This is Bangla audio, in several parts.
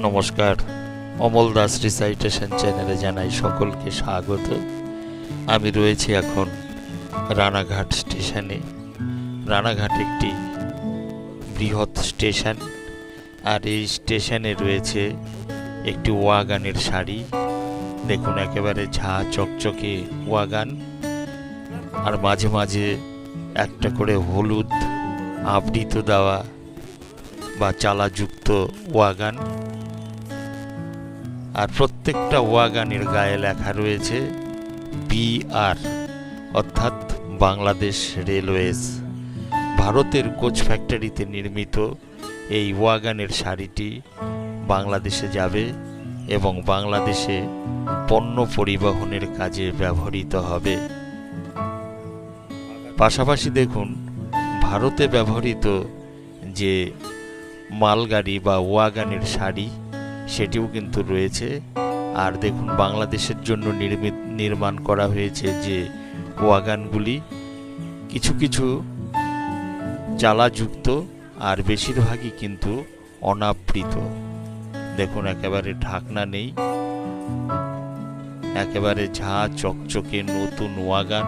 নমস্কার, অমল দাস রিসাইটেশন চ্যানেলে জানাই সকলকে স্বাগত। আমি রয়েছি এখন রানাঘাট স্টেশনে। রানাঘাট একটি বৃহৎ স্টেশন, আর এই স্টেশনে রয়েছে একটি ওয়াগানের সারি। দেখুন, একেবারে ঝা চকচকে ওয়াগান, আর মাঝে মাঝে একটা করে হলুদ আবৃত দেওয়া বা চালাযুক্ত ওয়াগান। আর প্রত্যেকটা ওয়াগানের গায়ে লেখা রয়েছে BR, অর্থাৎ বাংলাদেশ রেলওয়েজ। ভারতের কোচ ফ্যাক্টরিতে নির্মিত এই ওয়াগানের সারিটি বাংলাদেশে যাবে এবং বাংলাদেশে পণ্য পরিবহনের কাজে ব্যবহৃত হবে। পাশাপাশি দেখুন, ভারতে ব্যবহৃত যে মালগাড়ি বা ওয়াগানের সারি সেটিও কিন্তু রয়েছে। আর দেখুন, বাংলাদেশের জন্য নির্মাণ করা হয়েছে যে ওয়াগানগুলি, কিছু কিছু চালাযুক্ত আর বেশিরভাগই কিন্তু অনাবৃত। দেখুন, একেবারে ঢাকনা নেই, একেবারে ঝা চকচকে নতুন ওয়াগান।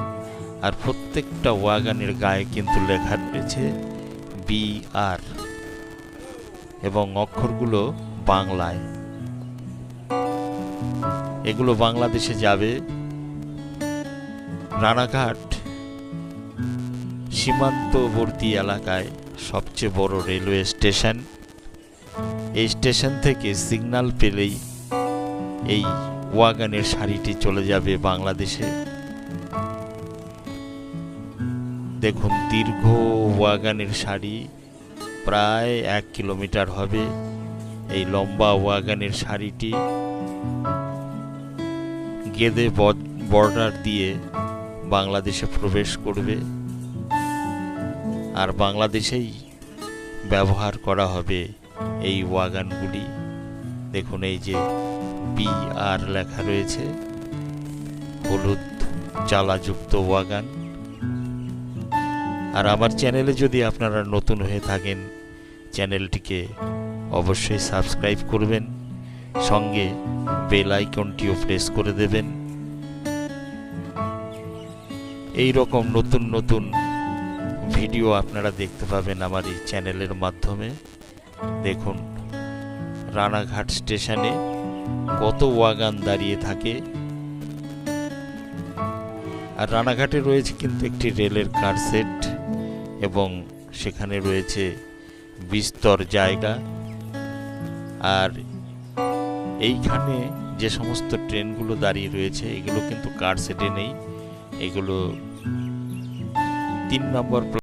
আর প্রত্যেকটা ওয়াগানের গায়ে কিন্তু লেখা রয়েছে BR এবং অক্ষরগুলো বাংলায়। এগুলো বাংলাদেশে যাবে। রানাঘাট সীমান্তবর্তী এলাকায় সবচেয়ে বড় রেলওয়ে স্টেশন। এই স্টেশন থেকে সিগন্যাল পেলেই এই ওয়াগানের সারিটি চলে যাবে বাংলাদেশে। দেখুন, দীর্ঘ ওয়াগানের সারি প্রায় 1 কিলোমিটার হবে। এই লম্বা ওয়াগানের সারিটি গেদে বর্ডার দিয়ে বাংলাদেশে প্রবেশ করবে, আর বাংলাদেশেই ব্যবহার করা হবে এই ওয়াগানগুলি। দেখুন, এই যে BR লেখা রয়েছে, হলুদ চালাযুক্ত ওয়াগান। আর আমার চ্যানেলে যদি আপনারা নতুন হয়ে থাকেন, চ্যানেলটিকে অবশ্যই সাবস্ক্রাইব করবেন, সঙ্গে বেল আইকনটিও প্রেস করে দেবেন। এই রকম নতুন নতুন ভিডিও আপনারা দেখতে পাবেন আমার এই চ্যানেলের মাধ্যমে। দেখুন, রানাঘাট স্টেশনে কত ওয়াগান দাঁড়িয়ে থাকে। আর রানাঘাটে রয়েছে কিন্তু একটি রেলের কারসেট, এবং সেখানে রয়েছে বিস্তর জায়গা। আর এইখানে যে সমস্ত ট্রেনগুলো দাঁড়িয়ে রয়েছে এগুলো কিন্তু কারসেটে নেই, এগুলো 3 নম্বর